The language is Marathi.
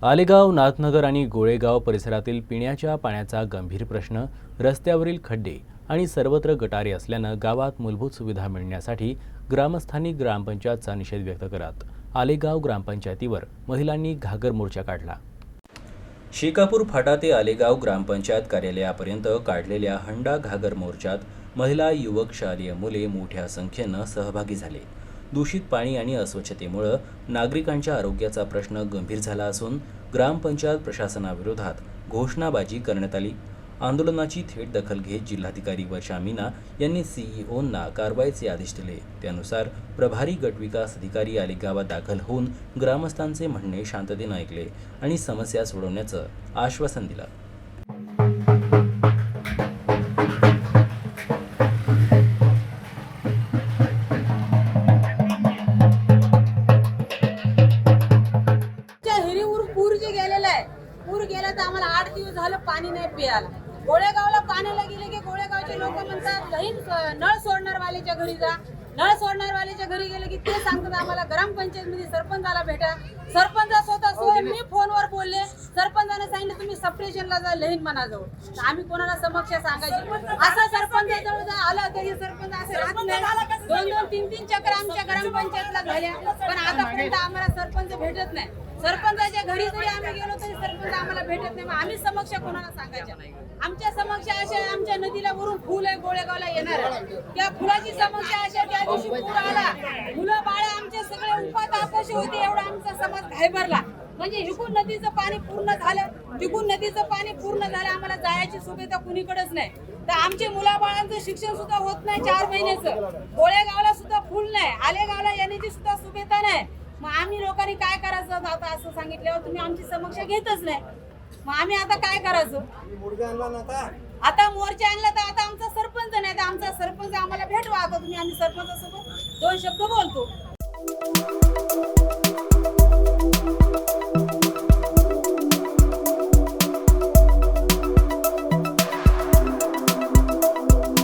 आलेगाव, नाथनगर आणि गोळेगाव परिसरातील पिण्याच्या पाण्याचा गंभीर प्रश्न, रस्त्यावरील खड्डे आणि सर्वत्र गटारे असल्यानं गावात मूलभूत सुविधा मिळण्यासाठी ग्रामस्थांनी ग्रामपंचायतचा निषेध व्यक्त करत आलेगाव ग्रामपंचायतीवर महिलांनी घागर मोर्चा काढला। शेकापूर फाटा ते आलेगाव ग्रामपंचायत कार्यालयापर्यंत काढलेल्या हंडा घागर मोर्चात महिला, युवक, शालेय मुले मोठ्या संख्येनं सहभागी झाले। दूषित पाणी आणि अस्वच्छतेमुळे नागरिकांच्या आरोग्याचा प्रश्न गंभीर झाला असून ग्रामपंचायत प्रशासनाविरोधात घोषणाबाजी करण्यात आली। आंदोलनाची थेट दखल घेत जिल्हाधिकारी वर्षा मीना यांनी सीईओंना कारवाईचे आदेश दिले। त्यानुसार प्रभारी गटविकास अधिकारी आलेगावात दाखल होऊन ग्रामस्थांचे म्हणणे शांततेने ऐकले आणि समस्या सोडवण्याचं आश्वासन दिलं। पूर गेला तर आम्हाला 8 दिवस झालं पाणी नाही प्यायला। गोळेगावला पाण्याला गेले की गोळेगावचे लोक म्हणतात लहीन नळ सोडणार वाल्याच्या घरी जा। नळ सोडणार वाल्याच्या घरी गेले की ते सांगतात आम्हाला ग्रामपंचायत मध्ये सरपंचाला भेटा। सरपंच स्वतः मी फोनवर बोलले, सरपंचाने सांगितलं तुम्ही सबस्टेशनला जा लहीन मनाजवळ। आम्ही कोणाला समक्ष सांगायची असं सरपंचाजवळ आलं तरी सरपंच असे राहत नाही। 2-2, 3-3 चक्र आमच्या ग्रामपंचायतला झाल्या, पण आतापर्यंत आम्हाला सरपंच भेटत नाही। सरपंचाच्या घरी जरी आम्ही गेलो तरी सरपंच आम्हाला भेटत नाही। आम्ही समक्ष कोणाला सांगायचं नाही। आमच्या समक्ष अशा आमच्या नदीला वरून फुल आहे गोळेगावला येणार, त्या फुलाची समस्या अशा त्या दिवशी पूर आला, मुलं बाळ आमचे सगळे उपात अपयशी होते, एवढा आमचा समाज घाबरला। म्हणजे हिकून नदीचं पाणी पूर्ण झालं, तिकून नदीचं पाणी पूर्ण झालं, आम्हाला जायची सुविधा कुणीकडेच नाही। तर आमचे मुलाबाळांचं शिक्षण सुद्धा होत नाही 4 महिन्याचं। गोळेगावला सुद्धा फुल नाही, आलेगावला येण्याची सुद्धा सुविधा नाही। मग आम्ही लोकांनी काय करायचं आता असं सांगितल्यावर तुम्ही आमची समक्ष घेतच नाही, मग आम्ही आता काय करायचं? आता मोर्चा आणला तर आता आमचा सरपंच नाही, तर आमचा सरपंच आम्हाला भेटवा। आता तुम्ही आम्ही सरपंचासोबत 2 शब्द बोलतो।